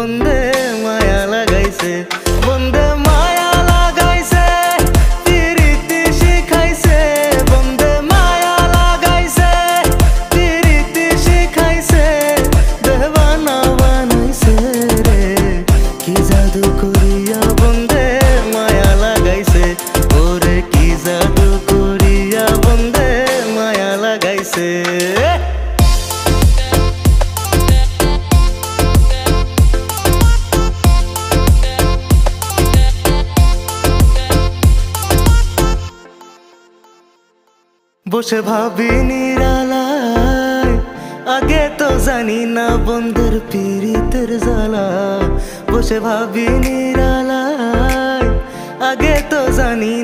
বন্দে মায়া লাগাইছে, বন্দে মায়া লাগাইছে, পিরিতি শিখাইছে, বন্দে মায়া লাগাইছে, পিরিতি শিখাইছে, দেওয়ানা বানাইছে রে। কি জাদু করিয়া বন্দে মায়া লাগাইছে, ওরে কি জাদু করিয়া বন্দে মায়া লাগাইছে। বসে ভাবি নিরালায়, আগে তো জানি না বন্ধের পিরিতের জ্বালা। বসে ভাবি নিরালায়, আগে তো জানি